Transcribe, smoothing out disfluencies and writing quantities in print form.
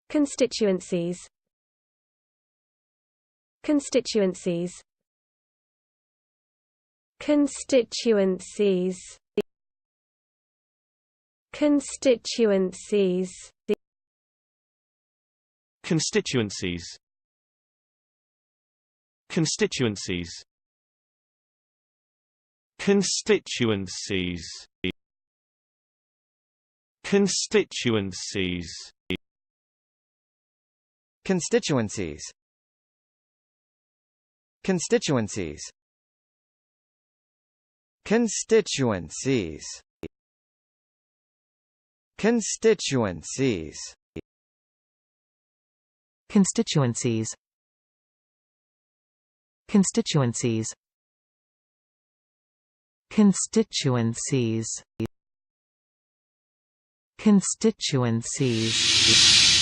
Constituencies. Constituencies. Constituencies. Constituencies. Constituencies. Constituencies. Constituencies. Constituencies. Constituencies. Constituencies. Constituencies. Constituencies. Constituencies. Constituencies. Constituencies. Constituencies.